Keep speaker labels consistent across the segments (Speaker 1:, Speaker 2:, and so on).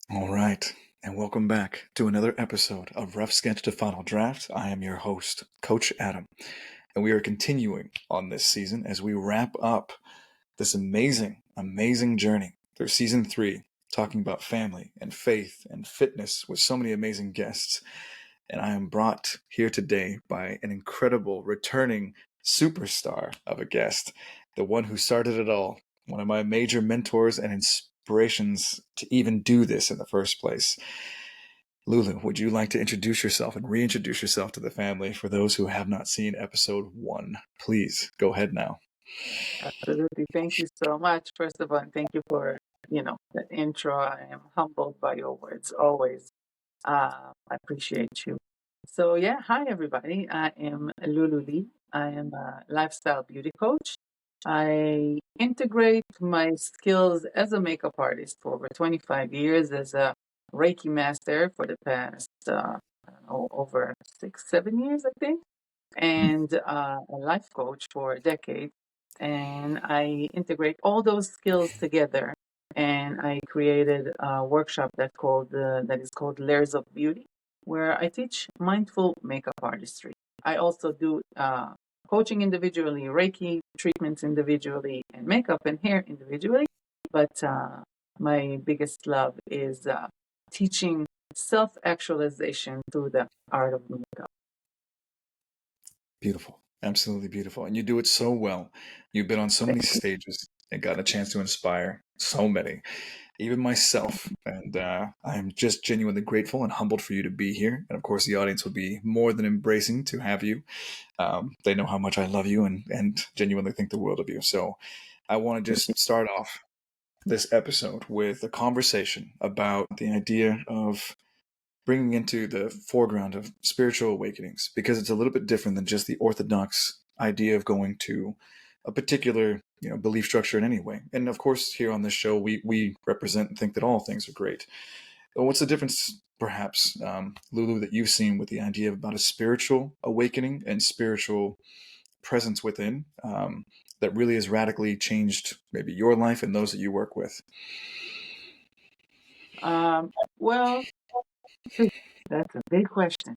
Speaker 1: All right, and welcome back to another episode of Rough Sketch to Final Draft. I am your host, Coach Adam, and we are continuing on this season as we wrap up this amazing journey through season 3, talking about family and faith and fitness with so many amazing guests. And I am brought here today by an incredible returning superstar of a guest, the one who started it all, one of my major mentors and inspirations to even do this in the first place. Lulu, would you like to introduce yourself and reintroduce yourself to the family for those who have not seen episode 1? Please go ahead now.
Speaker 2: Absolutely. Thank you so much. First of all, and thank you for, the intro. I am humbled by your words always. I appreciate you. So yeah, hi everybody. I am Lulu-Lee. I am a lifestyle beauty coach. I integrate my skills as a makeup artist for over 25 years, as a Reiki master for the past, I don't know, over 6, 7 years, I think, and a life coach for a decade. And I integrate all those skills together. And I created a workshop that is called Layers of Beauty, where I teach mindful makeup artistry. I also do coaching individually, Reiki treatments individually, and makeup and hair individually. But my biggest love is teaching self-actualization through the art of makeup.
Speaker 1: Beautiful. Absolutely beautiful. And you do it so well. You've been on so many stages and gotten a chance to inspire so many, even myself. And I am just genuinely grateful and humbled for you to be here. And of course, the audience will be more than embracing to have you. They know how much I love you and genuinely think the world of you. So I want to just start off this episode with a conversation about the idea of bringing into the foreground of spiritual awakenings, because it's a little bit different than just the orthodox idea of going to a particular belief structure in any way. And of course, here on this show, we represent and think that all things are great. But what's the difference, perhaps, Lulu, that you've seen with the idea about a spiritual awakening and spiritual presence within, that really has radically changed maybe your life and those that you work with?
Speaker 2: Well, that's a big question,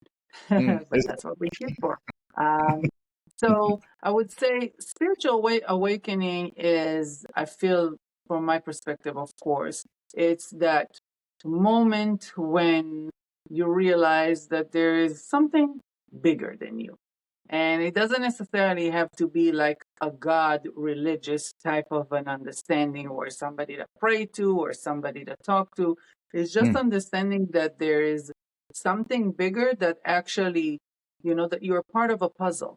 Speaker 2: but that's what we're here for. Um, so I would say spiritual awakening is, I feel, from my perspective, of course, it's that moment when you realize that there is something bigger than you. And it doesn't necessarily have to be like a God religious type of an understanding, or somebody to pray to or somebody to talk to. It's just
Speaker 1: Mm,
Speaker 2: understanding that there is something bigger, that actually, that you're part of a puzzle,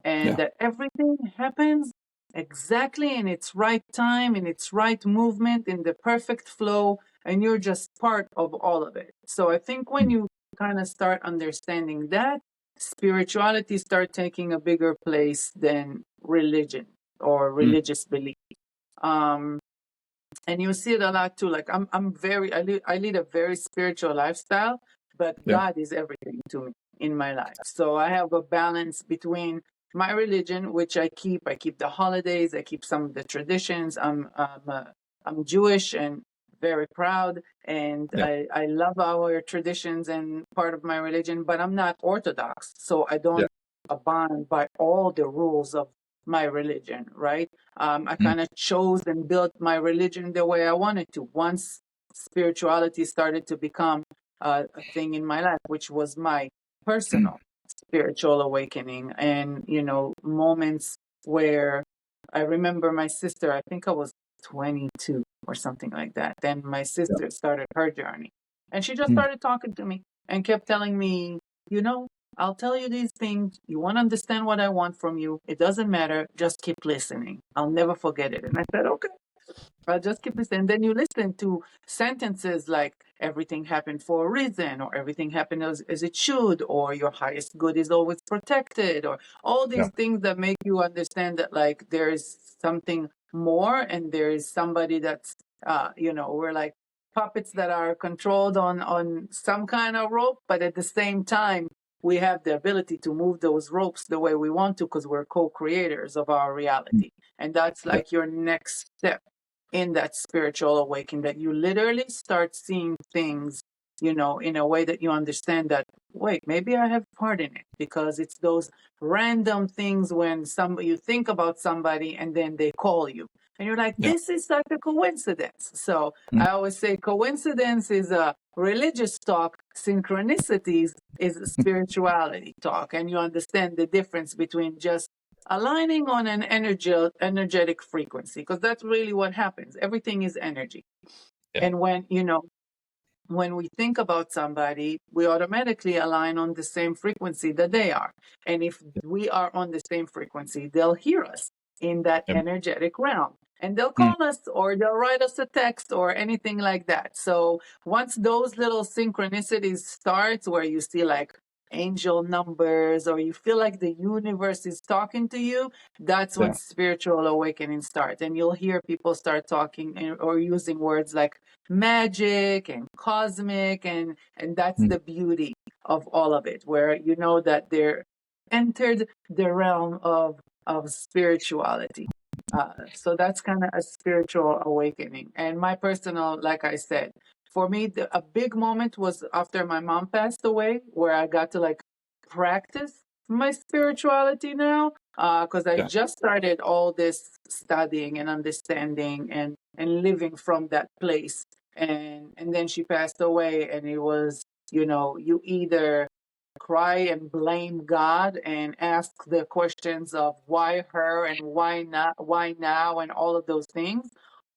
Speaker 2: and
Speaker 1: yeah.
Speaker 2: that everything happens exactly in its right time, in its right movement, in the perfect flow, and you're just part of all of it. So I think when
Speaker 1: Mm,
Speaker 2: you kind of start understanding that, spirituality start taking a bigger place than religion or
Speaker 1: mm,
Speaker 2: religious belief. Um, and you see it a lot too. Like I lead a very spiritual lifestyle, but
Speaker 1: yeah.
Speaker 2: God is everything to me in my life. So I have a balance between my religion, which I keep the holidays, I keep some of the traditions. I'm Jewish and very proud, and
Speaker 1: Yeah.
Speaker 2: I love our traditions and part of my religion, but I'm not Orthodox, so I
Speaker 1: Yeah.
Speaker 2: don't abide by all the rules of my religion, right? I
Speaker 1: Mm,
Speaker 2: kind of chose and built my religion the way I wanted to. Once spirituality started to become a thing in my life, which was my
Speaker 1: mm,
Speaker 2: personal spiritual awakening, and moments where I remember my sister. I think I was 22 or something like that. Then my
Speaker 1: yeah.
Speaker 2: sister started her journey, and she just
Speaker 1: Mm,
Speaker 2: started talking to me and kept telling me, you know, I'll tell you these things. You want to understand what I want from you. It doesn't matter. Just keep listening. I'll never forget it. And I said, okay, I'll just keep listening. Then you listen to sentences like everything happened for a reason, or everything happened as it should, or your highest good is always protected, or all
Speaker 1: yeah.
Speaker 2: these things that make you understand that like there is something more, and there is somebody that's, we're like puppets that are controlled on some kind of rope, but at the same time, we have the ability to move those ropes the way we want to, because we're co-creators of our
Speaker 1: Mm,
Speaker 2: reality. And that's
Speaker 1: yeah.
Speaker 2: like your next step. in that spiritual awakening, that you literally start seeing things, in a way that you understand that, wait, maybe I have part in it, because it's those random things when you think about somebody and then they call you. And you're like,
Speaker 1: Yeah.
Speaker 2: this is like a coincidence. So
Speaker 1: Mm.
Speaker 2: I always say coincidence is a religious talk, synchronicities is a spirituality talk. And you understand the difference between just aligning on an energetic frequency, because that's really what happens. Everything is energy.
Speaker 1: Yeah.
Speaker 2: And when we think about somebody, we automatically align on the same frequency that they are. And if we are on the same frequency, they'll hear us in that
Speaker 1: Yeah.
Speaker 2: energetic realm. And they'll
Speaker 1: Mm.
Speaker 2: call us or they'll write us a text or anything like that. So once those little synchronicities starts, where you see like angel numbers, or you feel like the universe is talking to you, that's when
Speaker 1: Yeah.
Speaker 2: spiritual awakening starts. And you'll hear people start talking or using words like magic and cosmic, and that's
Speaker 1: Mm.
Speaker 2: the beauty of all of it, where you know that they're entered the realm of spirituality. So that's kind of a spiritual awakening. And my personal, like I said, for me, a big moment was after my mom passed away, where I got to like practice my spirituality now, because I
Speaker 1: Yeah.
Speaker 2: just started all this studying and understanding and living from that place. And then she passed away, and it was, you either cry and blame God and ask the questions of why her and why not, why now, and all of those things,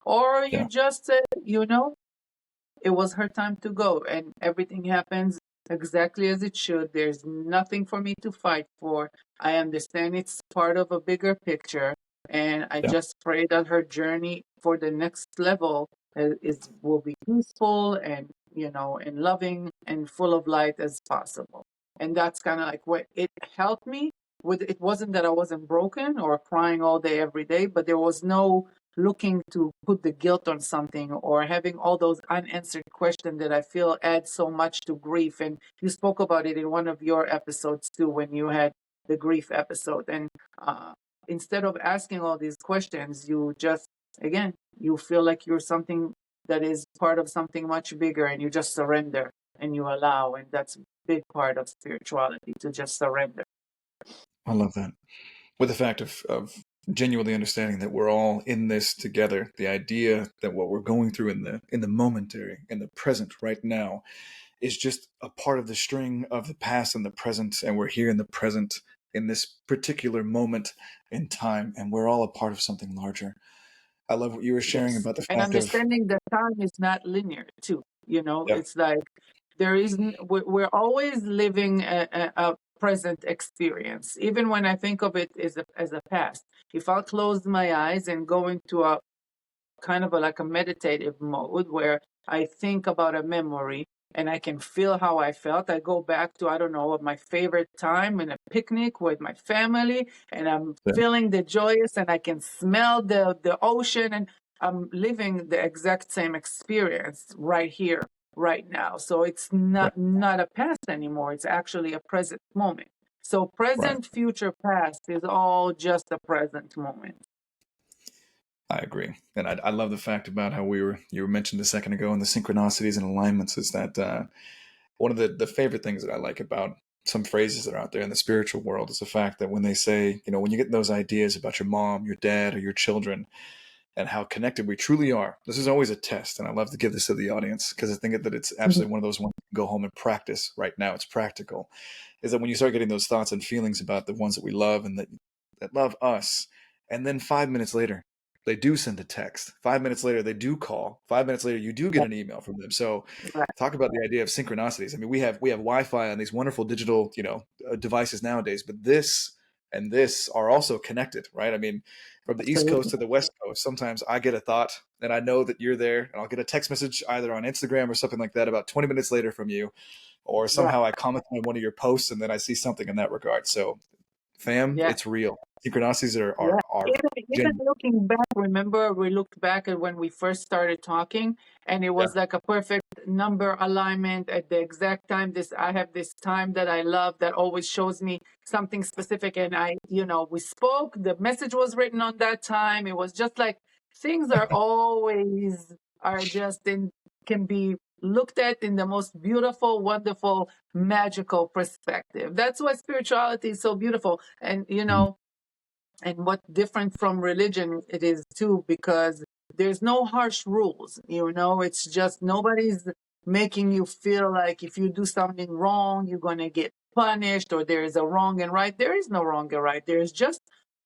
Speaker 2: or you
Speaker 1: Yeah.
Speaker 2: just said, it was her time to go, and everything happens exactly as it should. There's nothing for me to fight for. I understand it's part of a bigger picture, and I
Speaker 1: Yeah.
Speaker 2: just pray that her journey for the next level is will be peaceful and, and loving and full of light as possible. And that's kind of like what it helped me with. It wasn't that I wasn't broken or crying all day every day, but there was no looking to put the guilt on something or having all those unanswered questions that I feel add so much to grief. And you spoke about it in one of your episodes too, when you had the grief episode. And uh, instead of asking all these questions, you just, again, you feel like you're something that is part of something much bigger, and you just surrender and you allow. And that's a big part of spirituality, to just surrender.
Speaker 1: I love that. With the fact of genuinely understanding that we're all in this together, the idea that what we're going through in the momentary, in the present right now, is just a part of the string of the past and the present, and we're here in the present in this particular moment in time, and we're all a part of something larger. I love what you were sharing
Speaker 2: Yes.
Speaker 1: about the
Speaker 2: And
Speaker 1: fact of
Speaker 2: understanding that time is not linear too.
Speaker 1: yeah.
Speaker 2: It's like there isn't, we're always living a present experience. Even when I think of it as a past, if I close my eyes and go into a kind of like a meditative mode, where I think about a memory and I can feel how I felt. I go back to, I don't know, my favorite time in a picnic with my family, and I'm
Speaker 1: Yeah.
Speaker 2: feeling the joyous, and I can smell the ocean, and I'm living the exact same experience right here, right now. So it's
Speaker 1: Right.
Speaker 2: not a past anymore. It's actually a present moment. So
Speaker 1: Right.
Speaker 2: present, future, past is all just a present moment.
Speaker 1: I agree, and I love the fact about how you were mentioned a second ago, and the synchronicities and alignments is that one of the favorite things that I like about some phrases that are out there in the spiritual world is the fact that when they say, when you get those ideas about your mom, your dad, or your children, and how connected we truly are. This is always a test, and I love to give this to the audience because I think that it's
Speaker 2: Mhm.
Speaker 1: absolutely one of those ones you can go home and practice right now. It's practical. Is that when you start getting those thoughts and feelings about the ones that we love and that love us, and then 5 minutes later, they do send a text. 5 minutes later, they do call. 5 minutes later, you do get
Speaker 2: Yeah,
Speaker 1: an email from them. So,
Speaker 2: right.
Speaker 1: talk about the idea of synchronicities. I mean, we have Wi-Fi on these wonderful digital devices nowadays, but this and this are also connected, right? I mean, from the East Coast
Speaker 2: Absolutely.
Speaker 1: to the West Coast, sometimes I get a thought and I know that you're there, and I'll get a text message either on Instagram or something like that about 20 minutes later from you, or
Speaker 2: Right.
Speaker 1: somehow I comment on one of your posts and then I see something in that regard. So, fam,
Speaker 2: Yeah.
Speaker 1: it's real. Synchronicities are
Speaker 2: Yeah.
Speaker 1: are are
Speaker 2: Even
Speaker 1: genuine.
Speaker 2: looking back, remember we looked back at when we first started talking, and it
Speaker 1: Yeah,
Speaker 2: was like a perfect number alignment at the exact time. I have this time that I love that always shows me something specific, and we spoke. The message was written on that time. It was just like things are always are just in can be looked at in the most beautiful, wonderful, magical perspective. That's why spirituality is so beautiful. And
Speaker 1: Mhm.
Speaker 2: and what different from religion it is too, because there's no harsh rules. It's just nobody's making you feel like if you do something wrong you're going to get punished, or there is a wrong and right. There is no wrong and right. There's just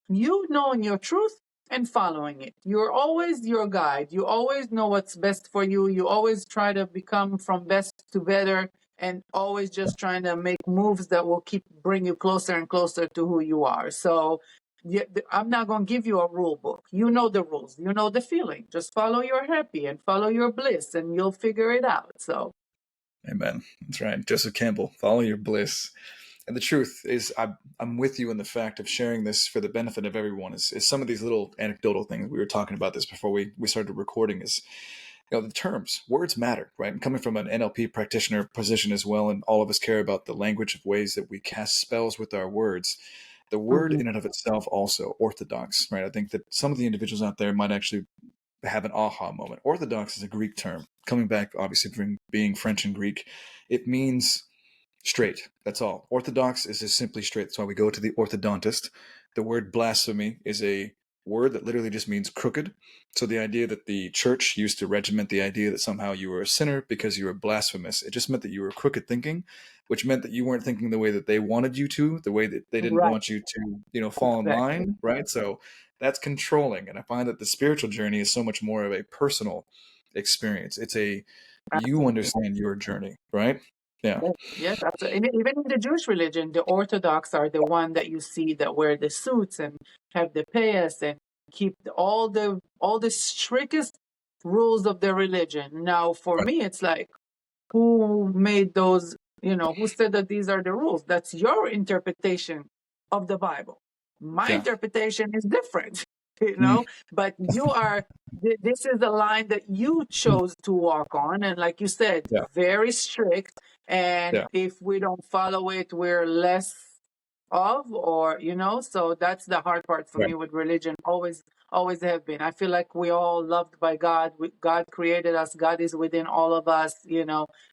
Speaker 2: you knowing your truth and following it. You're always your guide. You always know what's best for you. You always try to become from best to better, and always just trying to make moves that will keep bring you closer and closer to who you are. So yeah, I'm not going to give you a rule book. You know the rules. You know the feeling. Just follow your happy and follow your bliss, and you'll figure it out. So,
Speaker 1: Amen. That's right. Joseph Campbell, follow your bliss. And the truth is, I'm with you in the fact of sharing this for the benefit of everyone. Is some of these little anecdotal things we were talking about this before we started recording. Is the terms, words matter, right? And coming from an NLP practitioner position as well, and all of us care about the language of ways that we cast spells with our words. The word
Speaker 2: mhm,
Speaker 1: in and of itself also orthodox, right? I think that some of the individuals out there might actually have an aha moment. Orthodox is a Greek term, coming back obviously from being French and Greek. It means straight. That's all. Orthodox is just simply straight. That's why we go to the orthodontist. The word blasphemy is a word that literally just means crooked. So the idea that the church used to regiment the idea that somehow you were a sinner because you were blasphemous, it just meant that you were crooked thinking, which meant that you weren't thinking the way that they wanted you to, the way that they didn't
Speaker 2: right,
Speaker 1: want you to, fall in
Speaker 2: exactly.
Speaker 1: line, right? So that's controlling. And I find that the spiritual journey is so much more of a personal experience. It's a you
Speaker 2: Absolutely.
Speaker 1: understand your journey, right? Yeah.
Speaker 2: Yes, yes, absolutely. And even in the Jewish religion, the Orthodox are the one that you see that wear the suits and have the payas and keep all the strictest rules of the religion. Now, for
Speaker 1: Right.
Speaker 2: me, it's like, who made those, who said that these are the rules? That's your interpretation of the Bible. My
Speaker 1: Yeah.
Speaker 2: interpretation is different,
Speaker 1: Mm.
Speaker 2: but this is the line that you chose to walk on. And like you said,
Speaker 1: Yeah.
Speaker 2: very strict. And
Speaker 1: Yeah.
Speaker 2: if we don't follow it, we're less of, or so that's the hard part for
Speaker 1: Right.
Speaker 2: me with religion. Always have been. I feel like we all loved by God. God created us. God is within all of us,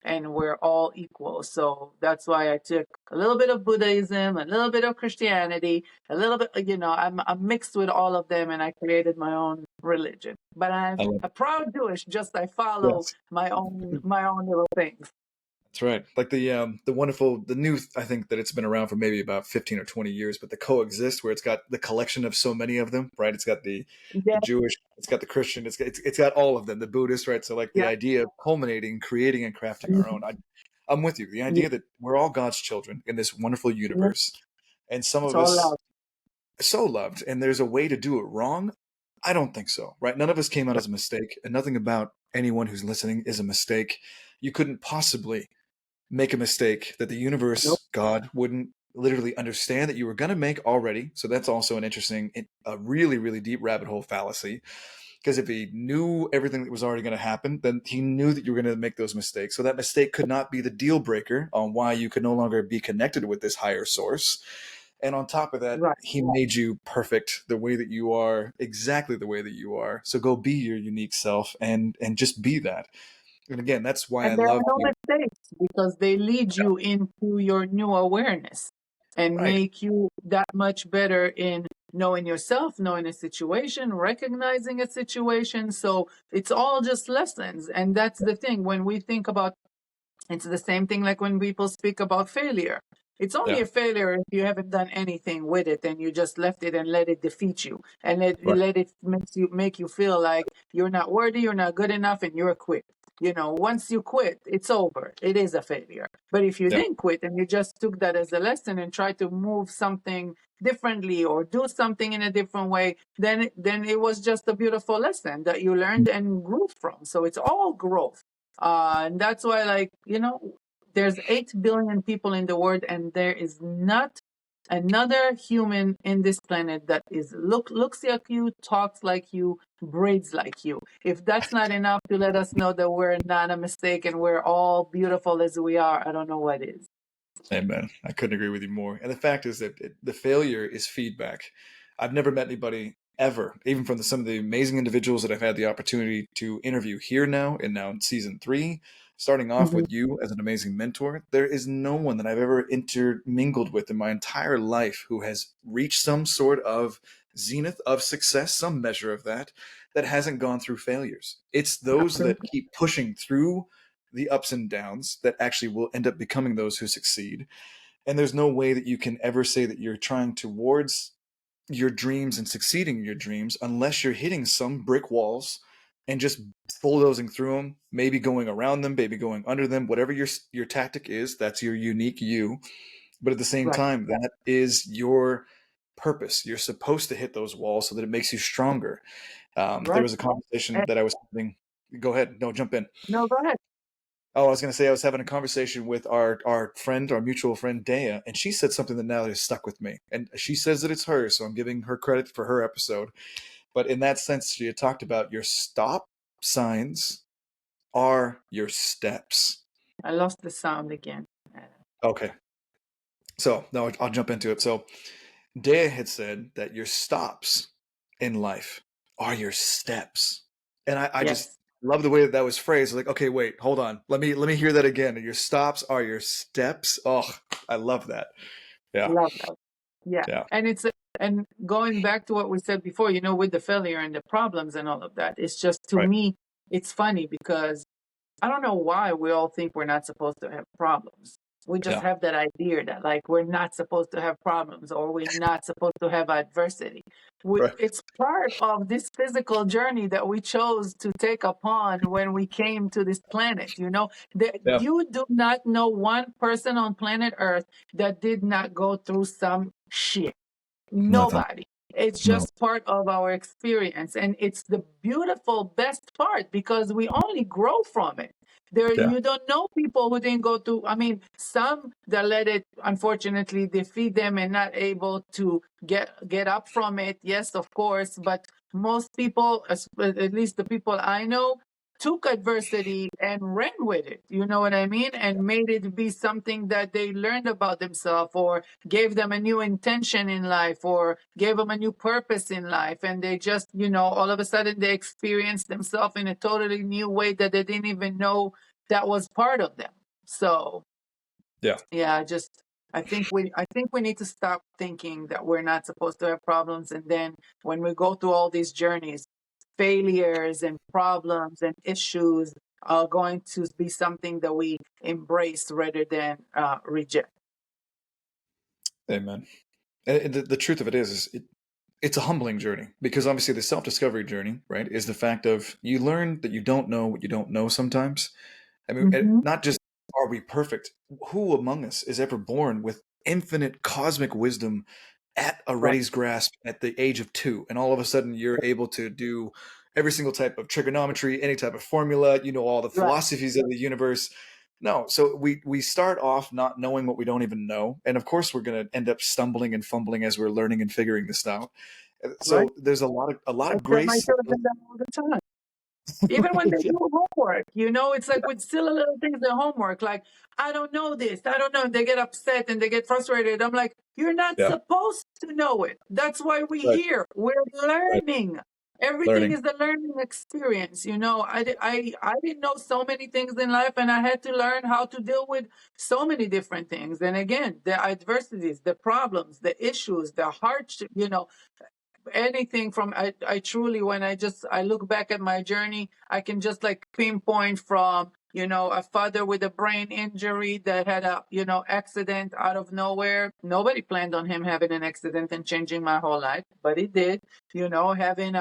Speaker 2: and we're all equal. So that's why I took a little bit of Buddhism, a little bit of Christianity, a little bit, I'm mixed with all of them, and I created my own religion. But I'm
Speaker 1: I love
Speaker 2: a
Speaker 1: it.
Speaker 2: proud Jewish. Just I follow
Speaker 1: Yes.
Speaker 2: my own little things.
Speaker 1: That's right. Like the wonderful the new I think that it's been around for maybe about 15 or 20 years, but the coexist where it's got the collection of so many of them, right? It's got the
Speaker 2: Yeah,
Speaker 1: Jewish, it's got the Christian, it's got all of them, the Buddhist, right? So like the
Speaker 2: yeah,
Speaker 1: idea of culminating, creating and crafting our own. I'm with you. The
Speaker 2: yeah,
Speaker 1: idea that we're all God's children in this wonderful
Speaker 2: yeah.
Speaker 1: universe, and some
Speaker 2: It's
Speaker 1: of
Speaker 2: all
Speaker 1: us
Speaker 2: love.
Speaker 1: so loved, and there's a way to do it wrong. I don't think so, right? None of us came out as a mistake, and nothing about anyone who's listening is a mistake. You couldn't possibly make a mistake that the
Speaker 2: Nope.
Speaker 1: universe, God, wouldn't literally understand that you were going to make already. So that's also an interesting, a really, really deep rabbit hole fallacy. Because if he knew everything that was already going to happen, then he knew that you were going to make those mistakes. So that mistake could not be the deal breaker on why you could no longer be connected with this higher source. And on top of that,
Speaker 2: Right.
Speaker 1: he made you perfect the way that you are, exactly the way that you are. So go be your unique self and just be that. And again, that's why I
Speaker 2: And there are
Speaker 1: love
Speaker 2: no
Speaker 1: the
Speaker 2: mistakes because they lead you into your new awareness and
Speaker 1: right.
Speaker 2: make you that much better in knowing yourself, knowing a situation, recognizing a situation. So it's all just lessons. And that's the thing. When we think about it's the same thing like when people speak about failure. It's only
Speaker 1: Yeah.
Speaker 2: a failure if you haven't done anything with it and you just left it and let it defeat you and
Speaker 1: Right.
Speaker 2: let it make you feel like you're not worthy, you're not good enough, and you're quit. Once you quit, it's over. It is a failure. But if you
Speaker 1: Yeah.
Speaker 2: didn't quit and you just took that as a lesson and tried to move something differently or do something in a different way, then it was just a beautiful lesson that you learned and grew from. So it's all growth. And that's why, like, there's 8 billion people in the world, and there is not another human in this planet that looks like you, talks like you, breathes like you. If that's not enough to let us know that we're not a mistake and we're all beautiful as we are, I don't know what is.
Speaker 1: Amen. I couldn't agree with you more. And the fact is that the failure is feedback. I've never met anybody ever, even from some of the amazing individuals that I've had the opportunity to interview here now, and now in season 3, starting off
Speaker 2: Mhm.
Speaker 1: with you as an amazing mentor. There is no one that I've ever intermingled with in my entire life who has reached some sort of zenith of success, some measure of that, that hasn't gone through failures. It's those that keep pushing through the ups and downs that actually will end up becoming those who succeed. And there's no way that you can ever say that you're trying towards your dreams and succeeding in your dreams unless you're hitting some brick walls and just bulldozing through them, maybe going around them, maybe going under them, whatever your tactic is. That's your unique you. But at the same
Speaker 2: Right.
Speaker 1: time, that is your purpose. You're supposed to hit those walls so that it makes you stronger. There
Speaker 2: Right.
Speaker 1: was a conversation
Speaker 2: And,
Speaker 1: that I was having. Go ahead. No, jump in.
Speaker 2: no, go ahead.
Speaker 1: Oh, I was going to say I was having a conversation with our friend, our mutual friend Dea, and she said something that now has stuck with me. And she says that it's hers, so I'm giving her credit for her episode. But in that sense, she had talked about your stop signs are your steps.
Speaker 2: I lost the sound again.
Speaker 1: Okay, so now I'll jump into it. So Dea had said that your stops in life are your steps, and I just
Speaker 2: Yes.
Speaker 1: love the way that that was phrased. Like, okay, wait, hold on, let me hear that again. Your stops are your steps. Oh, I love that. Yeah,
Speaker 2: Love that. Yeah.
Speaker 1: yeah,
Speaker 2: And and going back to what we said before, with the failure and the problems and all of that, it's just, to
Speaker 1: right.
Speaker 2: me, it's funny because I don't know why we all think we're not supposed to have problems. We just
Speaker 1: Yeah,
Speaker 2: have that idea that, like, we're not supposed to have problems, or we're not supposed to have adversity.
Speaker 1: right.
Speaker 2: It's part of this physical journey that we chose to take upon when we came to this planet. That
Speaker 1: Yeah,
Speaker 2: you do not know one person on planet Earth that did not go through some shit.
Speaker 1: nothing.
Speaker 2: Nobody. It's
Speaker 1: No.
Speaker 2: just part of our experience. And it's the beautiful, best part, because we only grow from it.
Speaker 1: Yeah,
Speaker 2: You don't know people who didn't go through. I mean, some that let it unfortunately defeat them and not able to get up from it. Yes, of course. But most people, at least the people I know, took adversity and ran with it. You know what I mean? And made it be something that they learned about themselves, or gave them a new intention in life, or gave them a new purpose in life. And they just, all of a sudden they experienced themselves in a totally new way that they didn't even know that was part of them. So
Speaker 1: yeah.
Speaker 2: yeah, I think we need to stop thinking that we're not supposed to have problems. And then when we go through all these journeys, failures and problems and issues are going to be something that we embrace rather than reject.
Speaker 1: Amen. And the truth of it is it's a humbling journey because obviously the self-discovery journey, right, is the fact of you learn that you don't know what you don't know sometimes. I mean,
Speaker 2: Hmm.
Speaker 1: not just are we perfect. Who among us is ever born with infinite cosmic wisdom at a
Speaker 2: Right,
Speaker 1: ready's grasp at the age of 2, and all of a sudden you're able to do every single type of trigonometry, any type of formula, all the
Speaker 2: right,
Speaker 1: philosophies of the universe? No, so we start off not knowing what we don't even know, and of course we're going to end up stumbling and fumbling as we're learning and figuring this out.
Speaker 2: right.
Speaker 1: So there's a lot
Speaker 2: I
Speaker 1: of
Speaker 2: tell my
Speaker 1: grace.
Speaker 2: children that all the time. Even when they
Speaker 1: Yeah,
Speaker 2: do homework, it's like with silly little things in homework, like, I don't know this, I don't know. And they get upset and they get frustrated. I'm like, you're not
Speaker 1: yeah,
Speaker 2: supposed to know it. That's why we're
Speaker 1: right,
Speaker 2: here. We're
Speaker 1: right.
Speaker 2: learning. Everything
Speaker 1: Learning.
Speaker 2: is a learning experience. I didn't know so many things in life, and I had to learn how to deal with so many different things. And again, the adversities, the problems, the issues, the hardship, anything from, I truly, when I look back at my journey, I can just like pinpoint from, a father with a brain injury that had a, accident out of nowhere. Nobody planned on him having an accident and changing my whole life, but he did. Having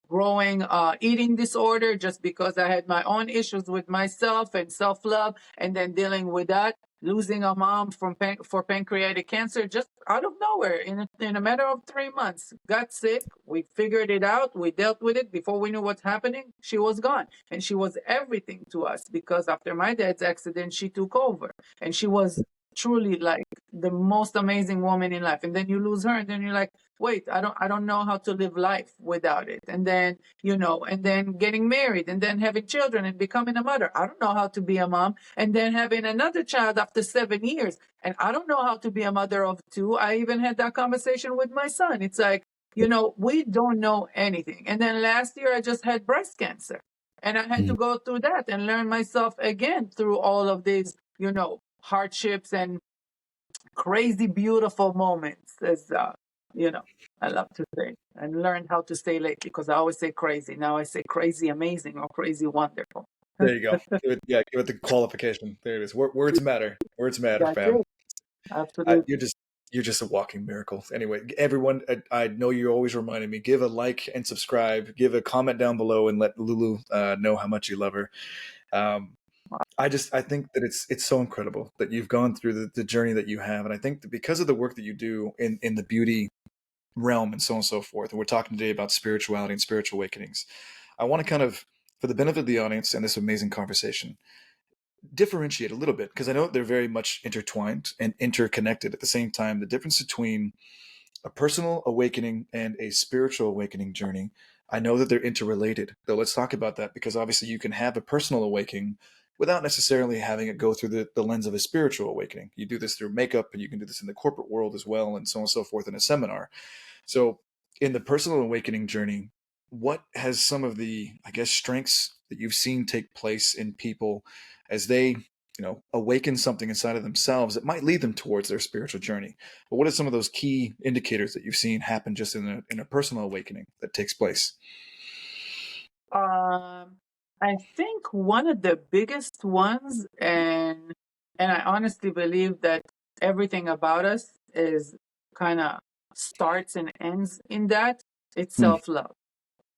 Speaker 2: growing eating disorder just because I had my own issues with myself and self-love, and then dealing with that, losing a mom for pancreatic cancer just out of nowhere in a matter of 3 months. Got sick. We figured it out. We dealt with it before we knew what's happening. She was gone. And she was everything to us because after my dad's accident, she took over. And she was truly like the most amazing woman in life. And then you lose her, and then you're like, wait, I don't know how to live life without it. And then, and then getting married, and then having children and becoming a mother. I don't know how to be a mom, and then having another child after 7 years. And I don't know how to be a mother of two. I even had that conversation with my son. It's like, we don't know anything. And then last year I just had breast cancer, and I had
Speaker 1: Mm.
Speaker 2: to go through that and learn myself again through all of these, hardships and crazy beautiful moments, as you know I love to say, and learn how to say lately, because I always say crazy. Now I say crazy amazing or crazy wonderful.
Speaker 1: There you go. Give it the qualification. There it is. Words matter. Words matter,
Speaker 2: That's
Speaker 1: fam.
Speaker 2: it. Absolutely.
Speaker 1: You're just a walking miracle. Anyway, everyone, I know you're always reminding me. Give a like and subscribe. Give a comment down below and let Lulu know how much you love her. Um, I think that it's so incredible that you've gone through the journey that you have, and I think that because of the work that you do in the beauty realm and so on and so forth, and we're talking today about spirituality and spiritual awakenings. I want to kind of, for the benefit of the audience and this amazing conversation, differentiate a little bit because I know they're very much intertwined and interconnected at the same time. The difference between a personal awakening and a spiritual awakening journey, I know that they're interrelated. Though let's talk about that because obviously you can have a personal awakening without necessarily having it go through the lens of a spiritual awakening. You do this through makeup and you can do this in the corporate world as well and so on and so forth in a seminar. So, in the personal awakening journey, what has some of the, I guess, strengths that you've seen take place in people as they, awaken something inside of themselves that might lead them towards their spiritual journey? But what are some of those key indicators that you've seen happen just in a personal awakening that takes place?
Speaker 2: Um, I think one of the biggest ones, and I honestly believe that everything about us is kind of starts and ends in that. It's
Speaker 1: Hmm.
Speaker 2: self-love.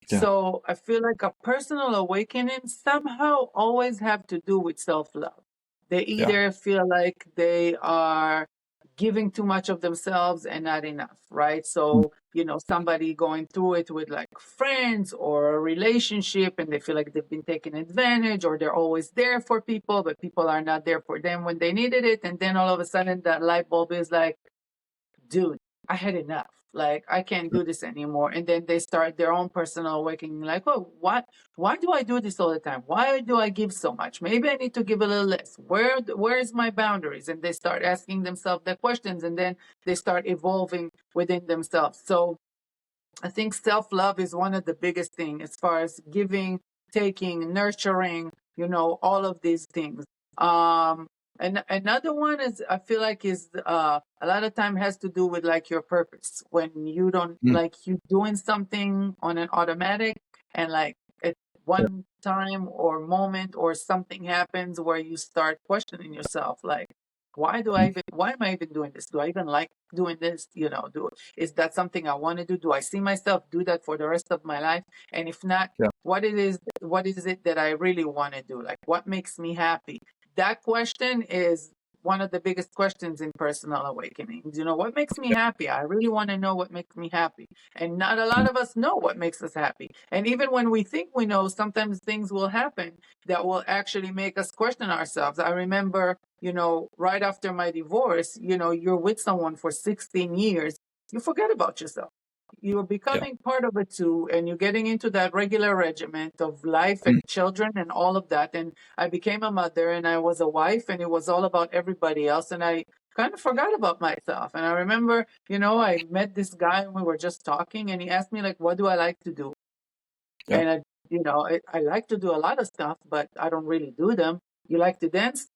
Speaker 1: Yeah.
Speaker 2: So I feel like a personal awakening somehow always have to do with self-love. They
Speaker 1: Yeah.
Speaker 2: either feel like they are giving too much of themselves and not enough, right?
Speaker 1: Hmm.
Speaker 2: So, somebody going through it with like friends or a relationship, and they feel like they've been taken advantage, or they're always there for people, but people are not there for them when they needed it. And then all of a sudden that light bulb is like, dude, I had enough. Like, I can't do this anymore. And then they start their own personal awakening. Like, oh, why do I do this all the time? Why do I give so much? Maybe I need to give a little less. Where is my boundaries? And they start asking themselves the questions, and then they start evolving within themselves. So I think self love is one of the biggest things as far as giving, taking, nurturing, all of these things. Um, and another one is, I feel like, is a lot of time has to do with like your purpose. When you don't
Speaker 1: Hmm.
Speaker 2: like you doing something on an automatic, and like at
Speaker 1: Yeah.
Speaker 2: one time or moment or something happens where you start questioning yourself, like,
Speaker 1: Hmm.
Speaker 2: why am I even doing this? Do I even like doing this? Is that something I want to do? Do I see myself do that for the rest of my life? And if not,
Speaker 1: Yeah.
Speaker 2: what is it that I really want to do? Like, what makes me happy? That question is one of the biggest questions in personal awakening. What makes me
Speaker 1: Yeah.
Speaker 2: happy? I really want to know what makes me happy. And not a lot
Speaker 1: Hmm.
Speaker 2: of us know what makes us happy. And even when we think we know, sometimes things will happen that will actually make us question ourselves. I remember, right after my divorce, you're with someone for 16 years, you forget about yourself. You're
Speaker 1: Yeah.
Speaker 2: becoming part of it too, and you're getting into that regular regiment of life and
Speaker 1: Hmm.
Speaker 2: children and all of that. And I became a mother, and I was a wife, and it was all about everybody else. And I kind of forgot about myself. And I remember, I met this guy and we were just talking, and he asked me, like, what do I like to do?
Speaker 1: Yeah.
Speaker 2: And I like to do a lot of stuff, but I don't really do them. You like to dance?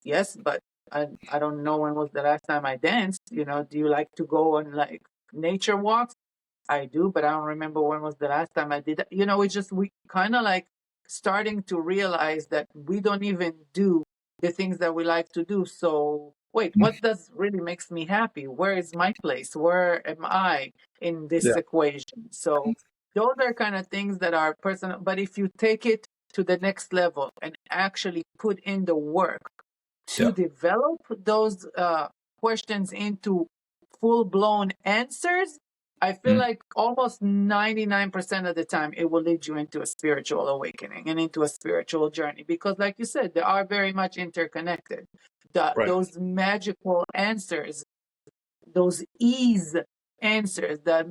Speaker 2: Yes, but I don't know when was the last time I danced. Do you like to go on like nature walks? I do, but I don't remember when was the last time I did that. It's just we kind of like starting to realize that we don't even do the things that we like to do. So wait,
Speaker 1: Hmm.
Speaker 2: what does really makes me happy? Where is my place? Where am I in this
Speaker 1: Yeah.
Speaker 2: equation? So those are kind of things that are personal. But if you take it to the next level and actually put in the work to
Speaker 1: Yeah.
Speaker 2: develop those questions into full blown answers, I feel
Speaker 1: Hmm.
Speaker 2: like almost 99% of the time it will lead you into a spiritual awakening and into a spiritual journey. Because, like you said, they are very much interconnected.
Speaker 1: Right.
Speaker 2: Those magical answers, those ease answers that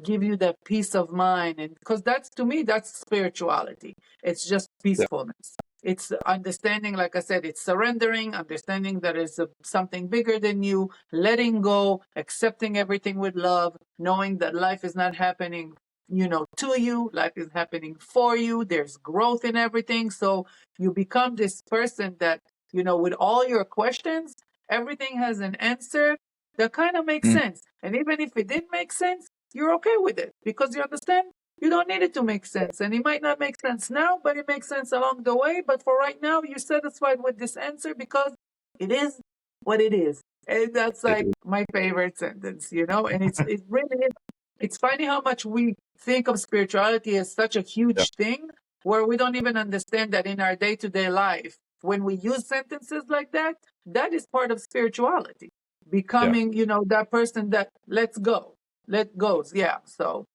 Speaker 2: give you that peace of mind, and because that's, to me, that's spirituality. It's just
Speaker 1: Yeah.
Speaker 2: peacefulness. It's understanding, like I said, it's surrendering, understanding that it's something bigger than you, letting go, accepting everything with love, knowing that life is not happening, to you, life is happening for you. There's growth in everything. So you become this person that, with all your questions, everything has an answer that kind of makes
Speaker 1: Mm.
Speaker 2: sense. And even if it didn't make sense, you're okay with it because you understand you don't need it to make sense. And it might not make sense now, but it makes sense along the way. But for right now, you're satisfied with this answer because it is what it is. And that's
Speaker 1: It
Speaker 2: like
Speaker 1: is.
Speaker 2: my favorite sentence, And it really is. It's funny how much we think of spirituality as such a
Speaker 1: Yeah.
Speaker 2: huge thing where we don't even understand that in our day to day life, when we use sentences like that, that is part of spirituality.
Speaker 1: Yeah.
Speaker 2: Becoming, that person that lets go, let goes. Yeah. So,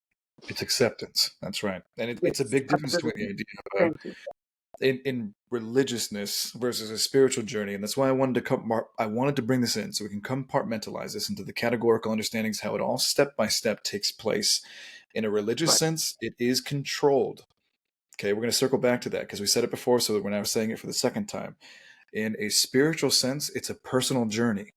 Speaker 1: It's acceptance. That's right. And it's a
Speaker 2: yes,
Speaker 1: big difference between the
Speaker 2: absolutely.
Speaker 1: idea of
Speaker 2: Thank you.
Speaker 1: in religiousness versus a spiritual journey, and that's why I wanted to bring this in so we can compartmentalize this into the categorical understandings how it all step by step takes place. In a religious
Speaker 2: Right.
Speaker 1: sense, it is controlled. Okay, we're going to circle back to that because we said it before, so we're now saying it for the second time. In a spiritual sense, it's a personal journey.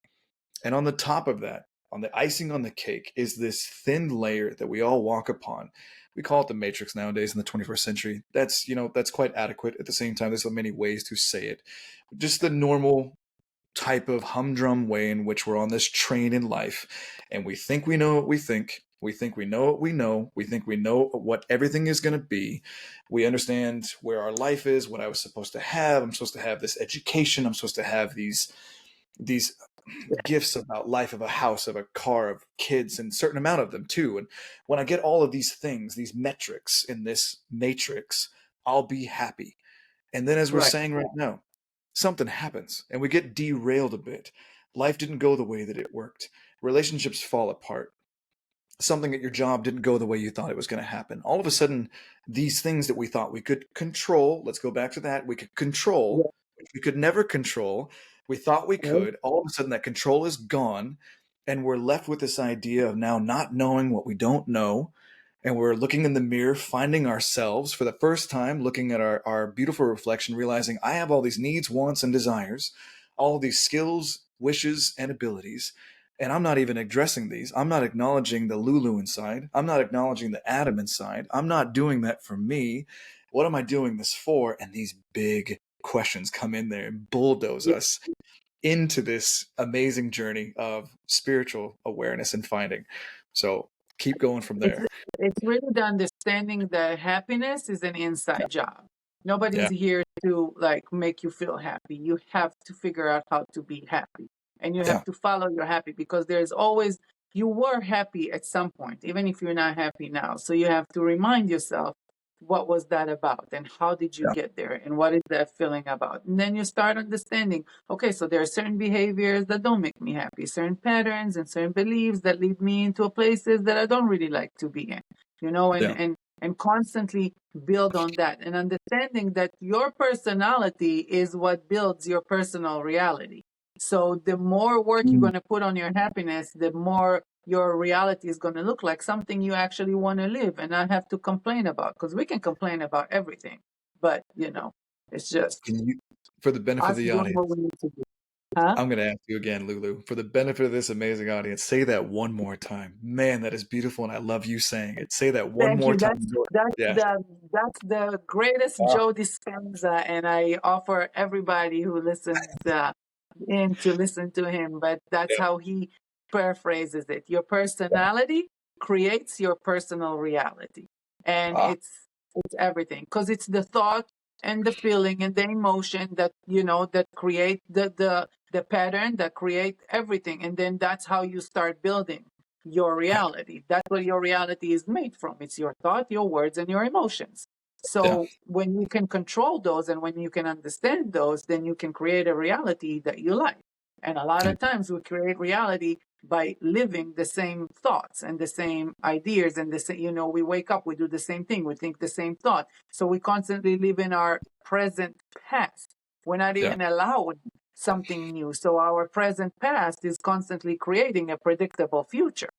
Speaker 1: And on the top of that, on the icing on the cake, is this thin layer that we all walk upon. We call it the matrix nowadays in the 21st century. That's quite adequate. At the same time, there's so many ways to say it. Just the normal type of humdrum way in which we're on this train in life, and we think we know what we think. We think we know what we know. We think we know what everything is going to be. We understand where our life is, what I was supposed to have. I'm supposed to have this education. I'm supposed to have these gifts about life, of a house, of a car, of kids, and a certain amount of them too. And when I get all of these things, these metrics in this matrix, I'll be happy. And then, as we're
Speaker 2: Right.
Speaker 1: saying right now, something happens and we get derailed a bit. Life didn't go the way that it worked. Relationships fall apart. Something at your job didn't go the way you thought it was going to happen. All of a sudden, these things that we thought we could control, let's go back to that, we could control,
Speaker 2: Yeah.
Speaker 1: which we could never control. We thought we
Speaker 2: Right.
Speaker 1: could. All of a sudden, that control is gone. And we're left with this idea of now not knowing what we don't know. And we're looking in the mirror, finding ourselves for the first time, looking at our beautiful reflection, realizing I have all these needs, wants, and desires, all these skills, wishes, and abilities. And I'm not even addressing these. I'm not acknowledging the Lulu inside. I'm not acknowledging the Adam inside. I'm not doing that for me. What am I doing this for? And these big questions come in there and bulldoze
Speaker 2: Yeah.
Speaker 1: us into this amazing journey of spiritual awareness and finding. So keep going from
Speaker 2: It's
Speaker 1: there.
Speaker 2: it's really the understanding that happiness is an
Speaker 1: Yeah.
Speaker 2: inside job. Nobody's
Speaker 1: Yeah.
Speaker 2: here to like make you feel happy. You have to figure out how to be happy. And you
Speaker 1: Yeah.
Speaker 2: have to follow your happy because there's always you were happy at some point, even if you're not happy now. So you have to remind yourself what was that about and how did you
Speaker 1: Yeah.
Speaker 2: get there and what is that feeling about. And then you start understanding, okay, so there are certain behaviors that don't make me happy, certain patterns and certain beliefs that lead me into places that I don't really like to be in, and
Speaker 1: Yeah.
Speaker 2: and constantly build on that and understanding that your personality is what builds your personal reality. So the more work you're
Speaker 1: Mm.
Speaker 2: going to put on your happiness, the more your reality is going to look like something you actually want to live and not have to complain about, because we can complain about everything, but it's just
Speaker 1: Can you, for the benefit of
Speaker 2: us
Speaker 1: the
Speaker 2: doing what
Speaker 1: audience,
Speaker 2: we need to do. Huh?
Speaker 1: I'm going to ask you again, Lulu, for the benefit of this amazing audience, say that one more time. Man, that is beautiful, and I love you saying it. Say that one
Speaker 2: Thank
Speaker 1: more
Speaker 2: you.
Speaker 1: time.
Speaker 2: That's
Speaker 1: Yes.
Speaker 2: the that's the greatest
Speaker 1: Ah,
Speaker 2: Joe Dispenza, and I offer everybody who listens in to listen to him. But that's
Speaker 1: yeah.
Speaker 2: how he paraphrases it. Your personality creates your personal reality, and
Speaker 1: Ah,
Speaker 2: it's everything because it's the thought and the feeling and the emotion that that create the pattern that create everything, and then that's how you start building your
Speaker 1: right.
Speaker 2: reality. That's what your reality is made from. It's your thought, your words, and your emotions.
Speaker 1: Yeah.
Speaker 2: So when you can control those and when you can understand those, then you can create a reality that you like. And a lot
Speaker 1: Okay.
Speaker 2: of times we create reality by living the same thoughts and the same ideas and the same, we wake up, we do the same thing, we think the same thought. So we constantly live in our present past. We're not
Speaker 1: Yeah.
Speaker 2: even allowed something new. So our present past is constantly creating a predictable future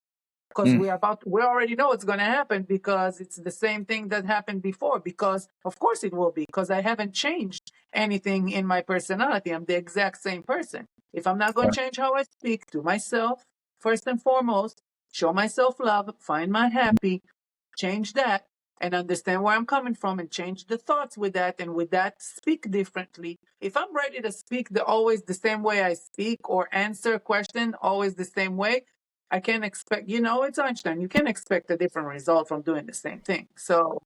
Speaker 2: because
Speaker 1: Mm.
Speaker 2: we already know it's going to happen because it's the same thing that happened before, because of course it will be, because I haven't changed anything in my personality. I'm the exact same person. If I'm not going to change how I speak to myself, first and foremost, show myself love, find my happy, change that, and understand where I'm coming from and change the thoughts with that, and with that speak differently. If I'm ready to speak always the same way I speak, or answer a question always the same way, I can't expect, it's Einstein. You can't expect a different result from doing the same thing. So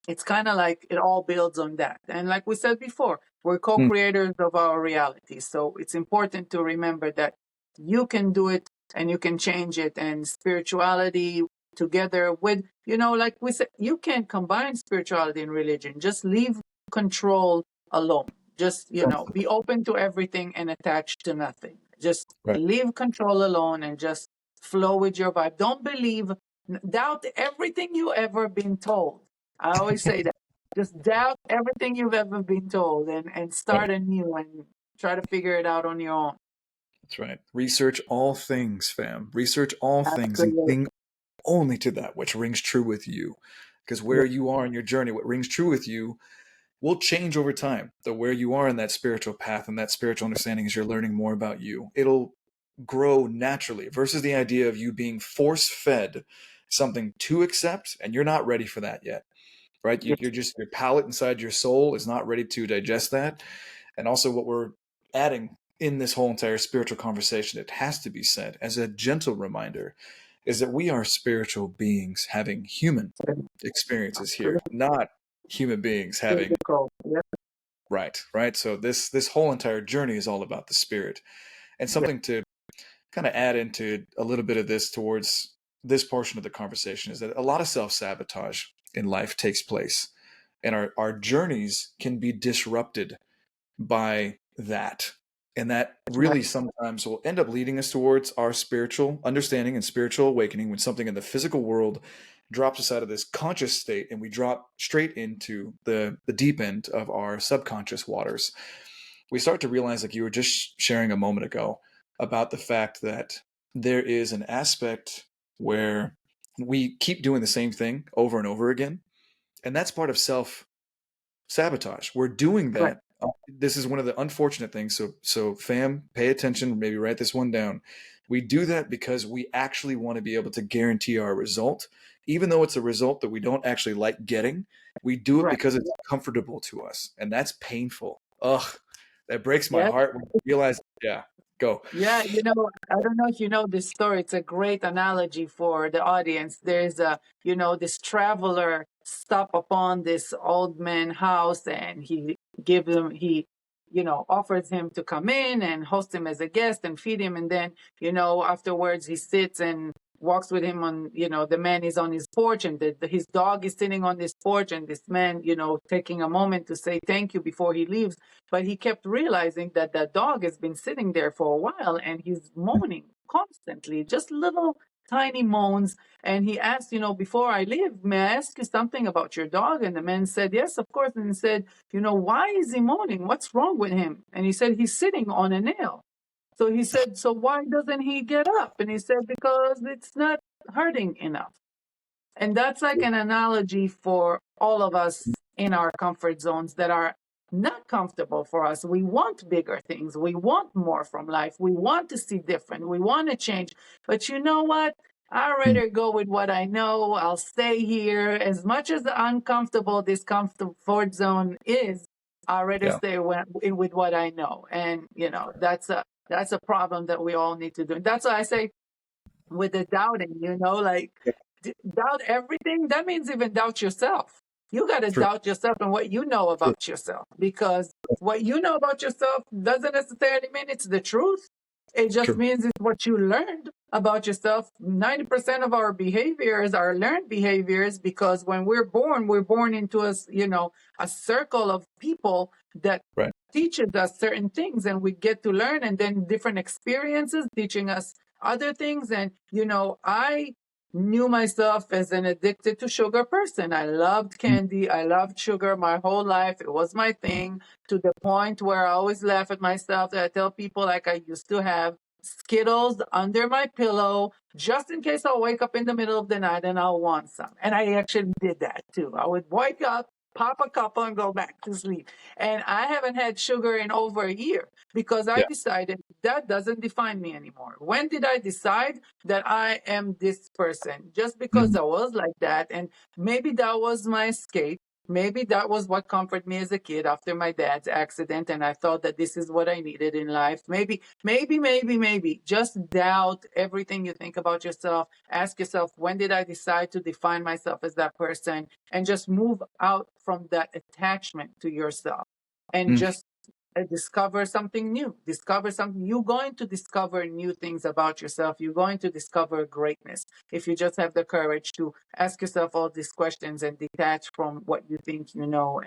Speaker 2: it's kind of like it all builds on that. And like we said before, we're
Speaker 1: Mm.
Speaker 2: co-creators of our reality. So it's important to remember that you can do it and you can change it. And spirituality together with, like we said, you can combine spirituality and religion. Just leave control alone. Just, be open to everything and attached to nothing. Just
Speaker 1: Right.
Speaker 2: leave control alone and just flow with your vibe. Don't believe, doubt everything you ever been told. I always say that. Just doubt everything you've ever been told, and
Speaker 1: Right.
Speaker 2: start anew and try to figure it out on your own.
Speaker 1: That's right. Research all things, fam. Research all things and
Speaker 2: Absolutely.
Speaker 1: cling only to that which rings true with you. Because
Speaker 2: Yeah.
Speaker 1: where you are in your journey, what rings true with you will change over time. The where you are in that spiritual path and that spiritual understanding as you're learning more about you, it'll grow naturally versus the idea of you being force fed something to accept and you're not ready for that yet. Right? You're just, your palate inside your soul is not ready to digest that. And also, what we're adding in this whole entire spiritual conversation, it has to be said as a gentle reminder, is that we are spiritual beings having human experiences here, not human beings having
Speaker 2: Physical. Yeah.
Speaker 1: right. So this whole entire journey is all about the spirit. And something to kind of add into a little bit of this towards this portion of the conversation is that a lot of self-sabotage in life takes place, and our journeys can be disrupted by that. And that
Speaker 2: Right.
Speaker 1: really sometimes will end up leading us towards our spiritual understanding and spiritual awakening when something in the physical world drops us out of this conscious state and we drop straight into the deep end of our subconscious waters. We start to realize, like you were just sharing a moment ago, about the fact that there is an aspect where we keep doing the same thing over and over again. And that's part of self sabotage. We're doing
Speaker 2: Right.
Speaker 1: that. This is one of the unfortunate things. So fam, pay attention. Maybe write this one down. We do that because we actually want to be able to guarantee our result, even though it's a result that we don't actually like getting. We do it
Speaker 2: Right.
Speaker 1: because it's comfortable to us, and that's painful. Ugh, that breaks my
Speaker 2: Yeah.
Speaker 1: heart when I realize. Yeah, go.
Speaker 2: Yeah, I don't know if you know this story. It's a great analogy for the audience. There's this traveler stop upon this old man house, and offers him to come in and host him as a guest and feed him. And then, afterwards he sits and walks with him on, the man is on his porch, and his dog is sitting on this porch, and this man, taking a moment to say thank you before he leaves. But he kept realizing that that dog has been sitting there for a while, and he's moaning constantly, just little tiny moans. And he asked, before I leave, may I ask you something about your dog? And the man said, yes, of course. And he said, why is he moaning? What's wrong with him? And he said, he's sitting on a nail. So he said, so why doesn't he get up? And he said, because it's not hurting enough. And that's like an analogy for all of us in our comfort zones that are not comfortable for us. We want bigger things. We want more from life. We want to see different. We want to change. But you know what? I'd
Speaker 1: Mm,
Speaker 2: rather go with what I know. I'll stay here. As much as uncomfortable this comfort zone is, I'd rather
Speaker 1: yeah,
Speaker 2: stay with what I know. And, that's a problem that we all need to do. That's why I say, with the doubting, like, doubt everything. That means even doubt yourself. You got to
Speaker 1: true,
Speaker 2: doubt yourself and what you know
Speaker 1: true,
Speaker 2: about yourself, because what you know about yourself doesn't necessarily mean it's the truth. It just
Speaker 1: true.
Speaker 2: means it's what you learned about yourself. 90% of our behaviors are learned behaviors, because when we're born into a circle of people that
Speaker 1: Right.
Speaker 2: teaches us certain things, and we get to learn, and then different experiences teaching us other things. And I knew myself as an addicted to sugar person. I loved
Speaker 1: Mm,
Speaker 2: candy. I loved sugar my whole life. It was my thing, to the point where I always laugh at myself, that I tell people, like, I used to have Skittles under my pillow just in case I'll wake up in the middle of the night and I'll want some. And I actually did that too. I would wake up pop a couple and go back to sleep. And I haven't had sugar in over a year because I
Speaker 1: Yeah.
Speaker 2: decided that doesn't define me anymore. When did I decide that I am this person? Just because
Speaker 1: Mhm.
Speaker 2: I was like that. And maybe that was my escape. Maybe that was what comforted me as a kid after my dad's accident. And I thought that this is what I needed in life. Maybe. Just doubt everything you think about yourself. Ask yourself, when did I decide to define myself as that person? And just move out from that attachment to yourself and
Speaker 1: Mm.
Speaker 2: just discover something new. Discover something. You're going to discover new things about yourself. You're going to discover greatness if you just have the courage to ask yourself all these questions and detach from what you think you know,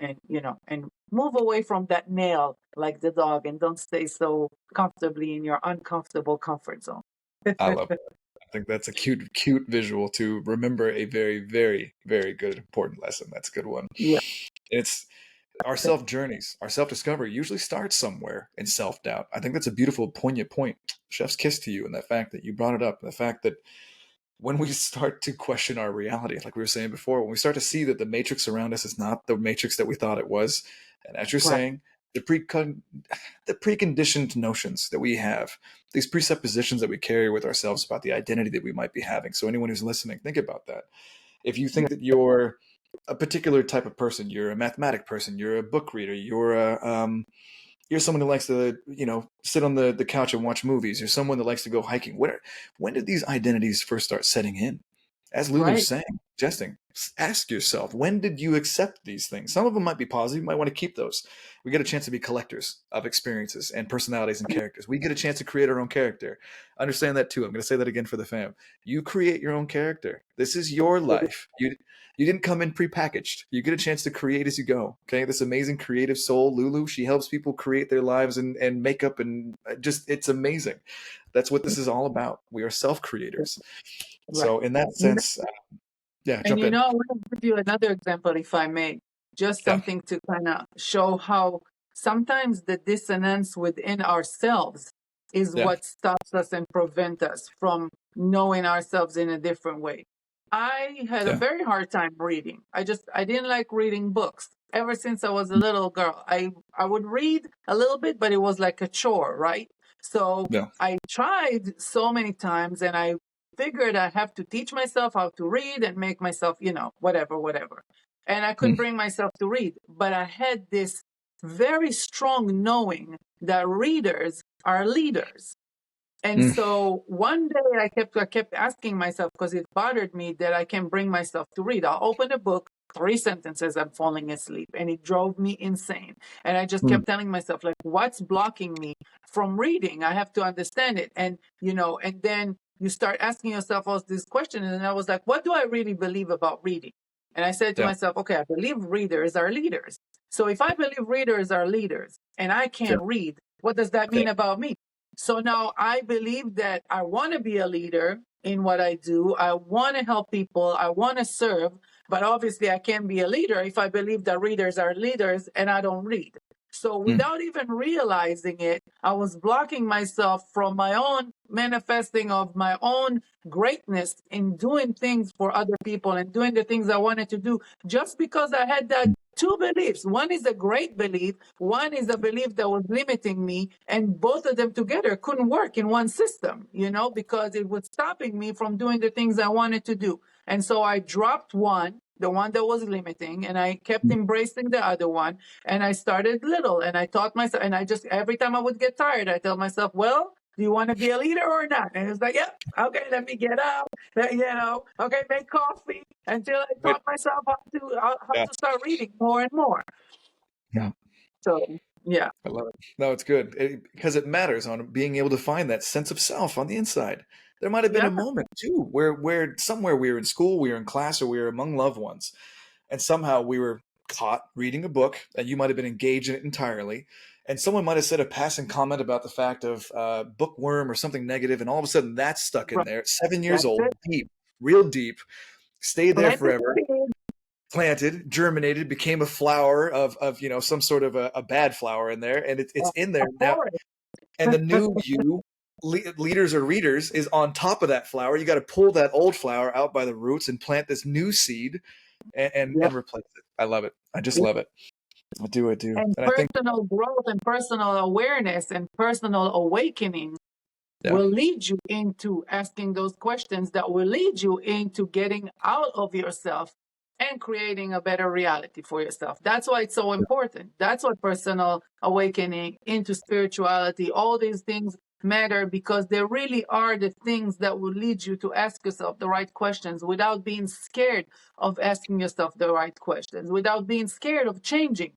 Speaker 2: and move away from that nail like the dog, and don't stay so comfortably in your uncomfortable comfort zone.
Speaker 1: I love that. I think that's a cute visual to remember a very, very, very good, important lesson. That's a good one.
Speaker 2: Yeah.
Speaker 1: It's our self journeys, our self discovery usually starts somewhere in self doubt. I think that's a beautiful, poignant point. Chef's kiss to you, and the fact that you brought it up, the fact that when we start to question our reality, like we were saying before, when we start to see that the matrix around us is not the matrix that we thought it was, and as you're
Speaker 2: Right.
Speaker 1: saying, the preconditioned notions that we have, these presuppositions that we carry with ourselves about the identity that we might be having. So anyone who's listening, think about that. If you
Speaker 2: Yeah.
Speaker 1: think that you're a particular type of person, you're a mathematic person, you're a book reader, you're someone who likes to, sit on the couch and watch movies. You're someone that likes to go hiking. When did these identities first start setting in? As Lulu's
Speaker 2: Right.
Speaker 1: saying, suggesting, ask yourself, when did you accept these things? Some of them might be positive. You might want to keep those. We get a chance to be collectors of experiences and personalities and characters. We get a chance to create our own character. Understand that too. I'm going to say that again for the fam. You create your own character. This is your life. You didn't come in prepackaged. You get a chance to create as you go. Okay, this amazing creative soul, Lulu. She helps people create their lives and makeup and just it's amazing. That's what this is all about. We are self creators.
Speaker 2: Right.
Speaker 1: So in that sense, yeah,
Speaker 2: And
Speaker 1: jump in.
Speaker 2: I want to give you another example, if I may, just
Speaker 1: Yeah,
Speaker 2: something to kind of show how sometimes the dissonance within ourselves is
Speaker 1: yeah,
Speaker 2: what stops us and prevent us from knowing ourselves in a different way. I had a
Speaker 1: yeah,
Speaker 2: very hard time reading. I didn't like reading books. Ever since I was a little girl, I would read a little bit, but it was like a chore, right? So
Speaker 1: yeah.
Speaker 2: I tried so many times and I figured I have to teach myself how to read and make myself, whatever. And I couldn't
Speaker 1: Mm,
Speaker 2: bring myself to read, but I had this very strong knowing that readers are leaders. And
Speaker 1: mm,
Speaker 2: so one day I kept asking myself because it bothered me that I can't bring myself to read. I'll open a book, 3 sentences, I'm falling asleep, and it drove me insane. And I just
Speaker 1: mm.
Speaker 2: kept telling myself, like, what's blocking me from reading? I have to understand it. And then you start asking yourself all these questions. And I was like, what do I really believe about reading? And I said to
Speaker 1: Yeah,
Speaker 2: myself, okay, I believe readers are leaders. So if I believe readers are leaders and I
Speaker 1: yeah,
Speaker 2: can't read, what does that
Speaker 1: yeah.
Speaker 2: mean about me? So now I believe that I want to be a leader in what I do. I want to help people. I want to serve. But obviously, I can't be a leader if I believe that readers are leaders and I don't read. So
Speaker 1: Mm,
Speaker 2: without even realizing it, I was blocking myself from my own manifesting of my own greatness in doing things for other people and doing the things I wanted to do just because I had that two beliefs. One is a great belief, one is a belief that was limiting me, and both of them together couldn't work in one system, because it was stopping me from doing the things I wanted to do. And so I dropped one, the one that was limiting, and I kept
Speaker 1: mm.
Speaker 2: embracing the other one. And I started little and I taught myself, and I just, every time I would get tired, I tell myself, well, do you want to be a leader or not? And it's like, yeah, okay, let me get up, okay, make coffee until I
Speaker 1: Wait,
Speaker 2: taught myself how
Speaker 1: yeah,
Speaker 2: to start reading more and more.
Speaker 1: yeah.
Speaker 2: So, yeah,
Speaker 1: I love it. No, it's good because it matters on being able to find that sense of self on the inside. There might have been
Speaker 2: yeah,
Speaker 1: a moment too where somewhere we were in school, we were in class, or we were among loved ones, and somehow we were caught reading a book, and you might have been engaged in it entirely, and someone might have said a passing comment about the fact of bookworm or something negative, and all of a sudden that's stuck in
Speaker 2: right.
Speaker 1: there. 7 years
Speaker 2: That's
Speaker 1: old,
Speaker 2: it.
Speaker 1: deep, real deep, stayed there
Speaker 2: Plant the
Speaker 1: forever,
Speaker 2: seed.
Speaker 1: planted, germinated, became a flower of some sort of a bad flower in there, and it's in
Speaker 2: A
Speaker 1: there now.
Speaker 2: forest.
Speaker 1: And the new you, leaders or readers, is on top of that flower. You got to pull that old flower out by the roots and plant this new seed and
Speaker 2: Yep.
Speaker 1: replace it. I love it. I just love it. I do. I do.
Speaker 2: And
Speaker 1: And I think,
Speaker 2: personal growth and personal awareness and personal awakening
Speaker 1: yeah,
Speaker 2: will lead you into asking those questions that will lead you into getting out of yourself and creating a better reality for yourself. That's why it's so important. That's what personal awakening into spirituality, all these things matter, because they really are the things that will lead you to ask yourself the right questions without being scared of asking yourself the right questions, without being scared of changing.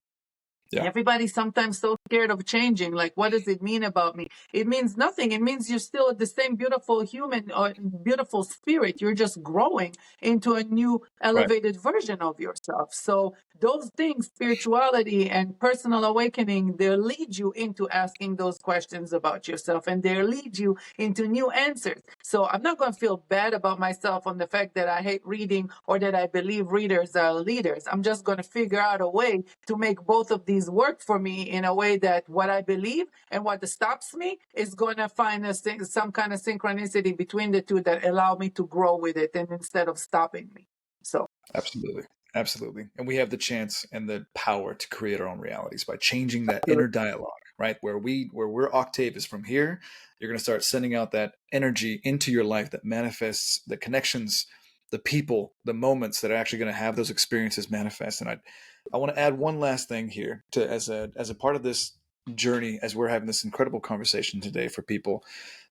Speaker 1: yeah,
Speaker 2: Everybody's sometimes so scared of changing. Like, what does it mean about me? It means nothing. It means you're still the same beautiful human or beautiful spirit. You're just growing into a new,
Speaker 1: right.
Speaker 2: elevated version of yourself. So, those things, spirituality and personal awakening, they lead you into asking those questions about yourself, and they lead you into new answers. So, I'm not going to feel bad about myself on the fact that I hate reading or that I believe readers are leaders. I'm just going to figure out a way to make both of these work for me in a way that what I believe and what stops me is going to find some kind of synchronicity between the two that allow me to grow with it, and instead of stopping me. So,
Speaker 1: Absolutely. Absolutely. And we have the chance and the power to create our own realities by changing that
Speaker 2: absolutely.
Speaker 1: inner dialogue, right? Where we're octave is from here, you're going to start sending out that energy into your life that manifests the connections, the people, the moments that are actually going to have those experiences manifest. And I want to add one last thing here to as a part of this journey as we're having this incredible conversation today for people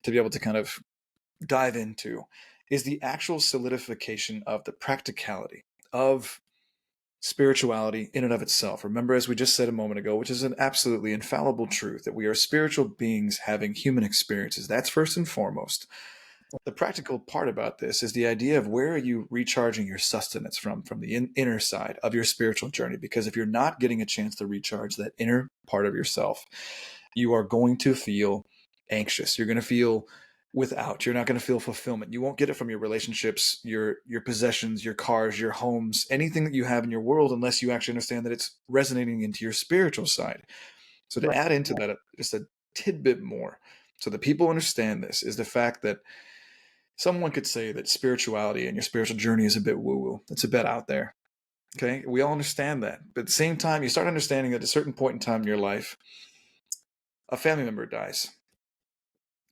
Speaker 1: to be able to kind of dive into is the actual solidification of the practicality of spirituality in and of itself. Remember, as we just said a moment ago, which is an absolutely infallible truth, that we are spiritual beings having human experiences. That's first and foremost. The practical part about this is the idea of where are you recharging your sustenance from the inner side of your spiritual journey. Because if you're not getting a chance to recharge that inner part of yourself, you are going to feel anxious. You're going to feel without. You're not going to feel fulfillment. You won't get it from your relationships, your possessions, your cars, your homes, anything that you have in your world, unless you actually understand that it's resonating into your spiritual side. So to
Speaker 2: Right.
Speaker 1: add into that just a tidbit more, so that people understand this, is the fact that someone could say that spirituality and your spiritual journey is a bit woo-woo. It's a bit out there. Okay, we all understand that, but at the same time, you start understanding that at a certain point in time in your life, a family member dies,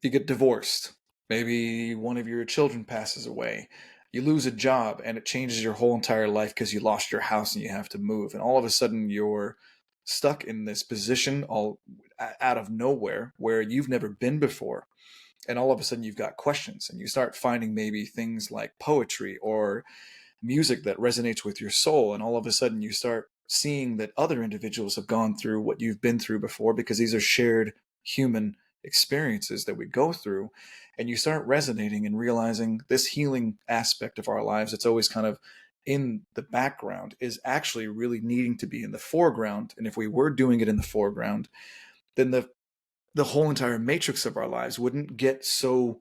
Speaker 1: you get divorced, maybe one of your children passes away, you lose a job and it changes your whole entire life because you lost your house and you have to move, and all of a sudden you're stuck in this position all out of nowhere where you've never been before, and all of a sudden you've got questions and you start finding maybe things like poetry or music that resonates with your soul, and all of a sudden you start seeing that other individuals have gone through what you've been through before, because these are shared human experiences that we go through, and you start resonating and realizing this healing aspect of our lives that's always kind of in the background is actually really needing to be in the foreground. And if we were doing it in the foreground, then the whole entire matrix of our lives wouldn't get so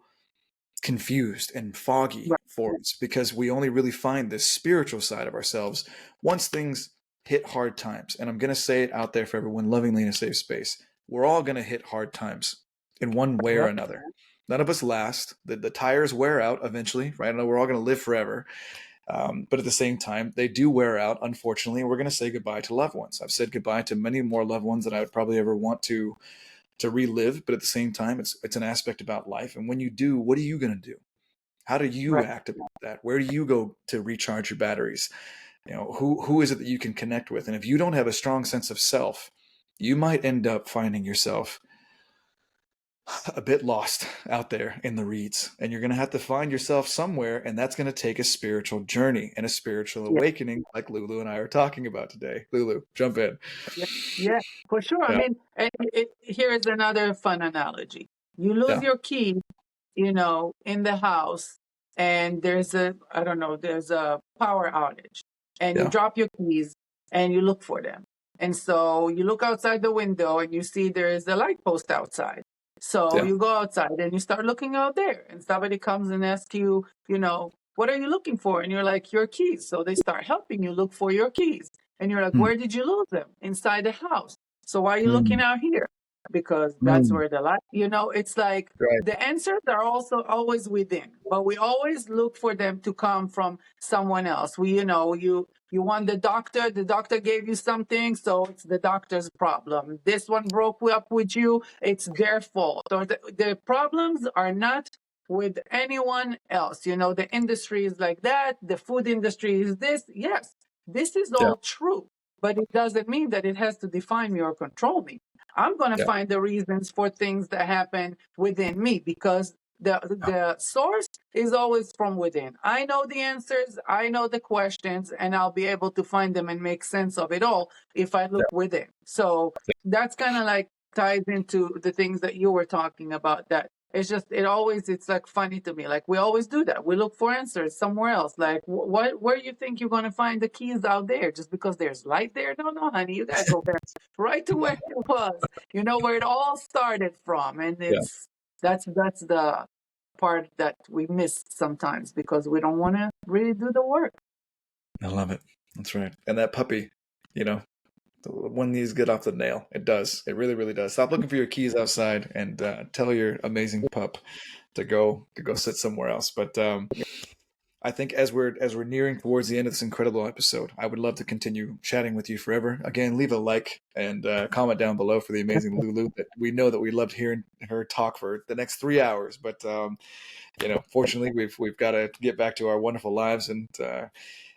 Speaker 1: confused and foggy
Speaker 2: Right.
Speaker 1: for us, because we only really find this spiritual side of ourselves once things hit hard times. And I'm going to say it out there for everyone lovingly in a safe space. We're all going to hit hard times in one way or
Speaker 2: Yep.
Speaker 1: another. None of us last. The tires wear out eventually, right? I know we're all going to live forever. But at the same time, they do wear out, unfortunately, and we're going to say goodbye to loved ones. I've said goodbye to many more loved ones than I would probably ever want to relive, but at the same time, it's an aspect about life. And when you do, what are you going to do? How do you
Speaker 2: Right.
Speaker 1: act about that? Where do you go to recharge your batteries? You know, who is it that you can connect with? And if you don't have a strong sense of self, you might end up finding yourself a bit lost out there in the reeds, and you're going to have to find yourself somewhere, and that's going to take a spiritual journey and a spiritual
Speaker 2: Yeah.
Speaker 1: awakening, like Lulu and I are talking about today. Lulu, jump in.
Speaker 2: Yeah. Yeah. For sure. I
Speaker 1: Yeah,
Speaker 2: mean, and here is another fun analogy. You lose
Speaker 1: yeah,
Speaker 2: your key, in the house, and I don't know, there's a power outage, and you
Speaker 1: yeah,
Speaker 2: drop your keys and you look for them. And so you look outside the window and you see there is a light post outside. So
Speaker 1: yeah.
Speaker 2: you go outside and you start looking out there, and somebody comes and asks you, what are you looking for? And you're like, your keys. So they start helping you look for your keys. And you're like,
Speaker 1: Mm,
Speaker 2: where did you lose them? Inside the house. So why are you looking
Speaker 1: mm,
Speaker 2: out here? Because that's
Speaker 1: mm.
Speaker 2: where the light, it's like
Speaker 1: Right.
Speaker 2: the answers are also always within, but we always look for them to come from someone else. We, You want the doctor gave you something, so it's the doctor's problem. This one broke up with you, it's their fault. Or the problems are not with anyone else. You know, the industry is like that, the food industry is this. Yes, this is
Speaker 1: Yeah.
Speaker 2: all true, but it doesn't mean that it has to define me or control me. I'm going to
Speaker 1: Yeah.
Speaker 2: find the reasons for things that happen within me, because the source is always from within. I know the answers, I know the questions, and I'll be able to find them and make sense of it all if I
Speaker 1: Yeah.
Speaker 2: look within. So that's kind of like ties into the things that you were talking about, that it's just it's like funny to me, like we always do that. We look for answers somewhere else, like what where you think you're going to find the keys out there just because there's light there? No, honey, you got to go back right to where it was, you know, where it all started from. And
Speaker 1: Yeah.
Speaker 2: that's the part that we miss sometimes because we don't want to really do the work.
Speaker 1: I love it. That's right. And that puppy, you know, one needs to get off the nail. It does. It really, really does. Stop looking for your keys outside and tell your amazing pup to go sit somewhere else. But I think as we're nearing towards the end of this incredible episode, I would love to continue chatting with you forever. Again, leave a like and comment down below for the amazing Lulu. That we know that we loved hearing her talk for the next 3 hours. But fortunately, we've got to get back to our wonderful lives, and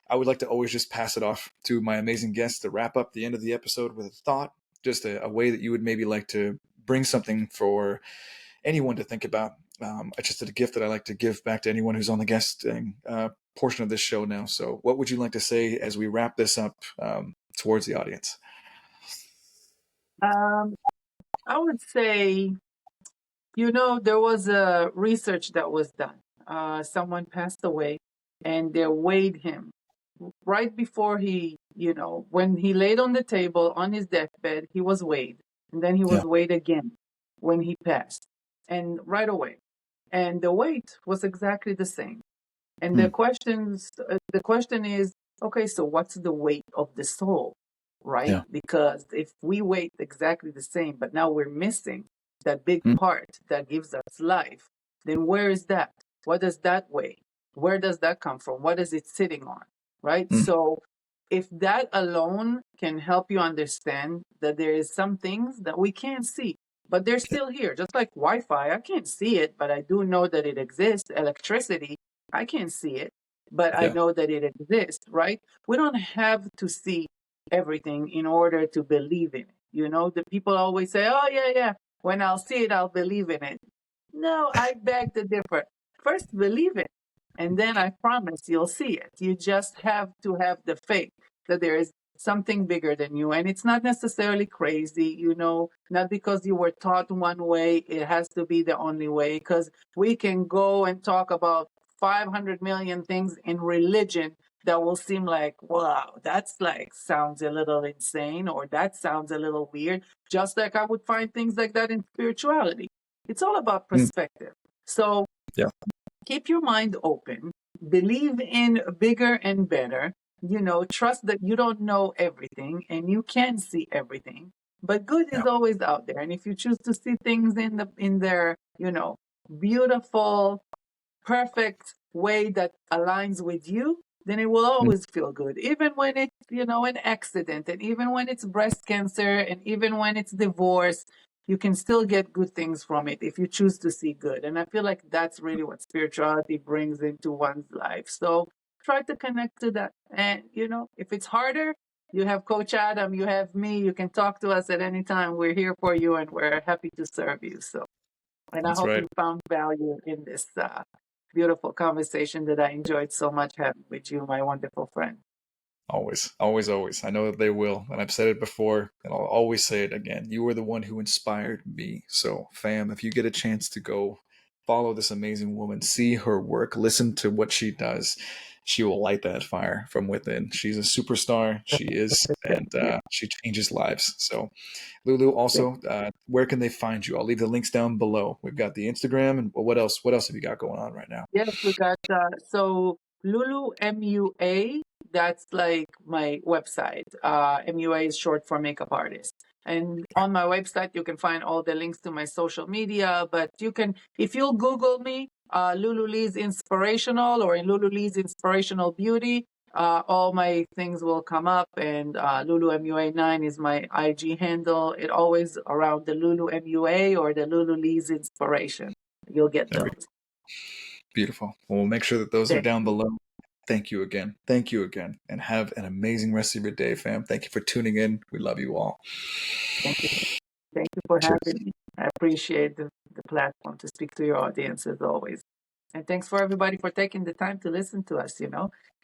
Speaker 1: I would like to always just pass it off to my amazing guests to wrap up the end of the episode with a thought, just a way that you would maybe like to bring something for anyone to think about. I just did a gift that I like to give back to anyone who's on the guesting portion of this show now. So, what would you like to say as we wrap this up towards the audience?
Speaker 2: um, I would say, there was a research that was done. Someone passed away, and they weighed him right before when he laid on the table on his deathbed. He was weighed, and then he
Speaker 1: Yeah.
Speaker 2: was weighed again when he passed, and right away, and the weight was exactly the same. And
Speaker 1: Hmm.
Speaker 2: the question is, okay, so what's the weight of the soul, right?
Speaker 1: Yeah.
Speaker 2: Because if we weight exactly the same, but now we're missing that big
Speaker 1: Hmm.
Speaker 2: part that gives us life, then where is that? What does that weigh? Where does that come from? What is it sitting on, right?
Speaker 1: Hmm.
Speaker 2: So if that alone can help you understand that there is some things that we can't see, but they're still here, just like Wi-Fi. I can't see it, but I do know that it exists. Electricity, I can't see it, but I
Speaker 1: Yeah.
Speaker 2: know that it exists, right? We don't have to see everything in order to believe in it. The people always say, oh, yeah, yeah, when I'll see it, I'll believe in it. No, I beg to differ. First, believe it, and then I promise you'll see it. You just have to have the faith that there is something bigger than you. And it's not necessarily crazy, not because you were taught one way, it has to be the only way. Because we can go and talk about 500 million things in religion that will seem like, wow, that's like sounds a little insane, or that sounds a little weird. Just like I would find things like that in spirituality. It's all about
Speaker 1: Hmm.
Speaker 2: perspective. So
Speaker 1: Yeah.
Speaker 2: keep your mind open, believe in bigger and better, trust that you don't know everything and you can see everything. But good
Speaker 1: Yeah.
Speaker 2: is always out there. And if you choose to see things in their, beautiful, perfect way that aligns with you, then it will
Speaker 1: Hmm.
Speaker 2: always feel good. Even when it's, an accident, and even when it's breast cancer, and even when it's divorce, you can still get good things from it if you choose to see good. And I feel like that's really what spirituality brings into one's life. So try to connect to that. And, if it's harder, you have Coach Adam, you have me, you can talk to us at any time. We're here for you and we're happy to serve you. So, and I
Speaker 1: That's
Speaker 2: hope
Speaker 1: right.
Speaker 2: you found value in this beautiful conversation that I enjoyed so much having with you, my wonderful friend.
Speaker 1: Always, always, always. I know that they will. And I've said it before, and I'll always say it again. You were the one who inspired me. So, fam, if you get a chance to go follow this amazing woman, see her work, listen to what she does, she will light that fire from within. She's a superstar. She is, and she changes lives. So, Lulu, also, where can they find you? I'll leave the links down below. We've got the Instagram, and what else? What else have you got going on right now?
Speaker 2: Yes, we got so Lulu MUA. That's like my website. MUA is short for makeup artist. And on my website, you can find all the links to my social media. But you can, if you'll Google me, Lulu-Lee's Inspirational or Lulu-Lee's Inspirational Beauty, all my things will come up, and LuluMUA9 is my IG handle. It always around the LuluMUA or the Lulu-Lee's inspiration. You'll get
Speaker 1: There we go.
Speaker 2: those.
Speaker 1: Beautiful. Well, we'll make sure that those are
Speaker 2: Thank
Speaker 1: down
Speaker 2: you.
Speaker 1: below. Thank you again. Thank you again. And have an amazing rest of your day, fam. Thank you for tuning in. We love you all.
Speaker 2: Thank you. Thank you for
Speaker 1: Cheers.
Speaker 2: having me. I appreciate the platform to speak to your audience as always. And thanks for everybody for taking the time to listen to us.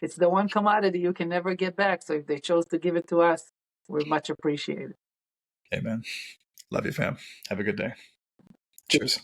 Speaker 2: It's the one commodity you can never get back. So if they chose to give it to us, we're much appreciated.
Speaker 1: Amen. Love you, fam. Have a good day. Cheers.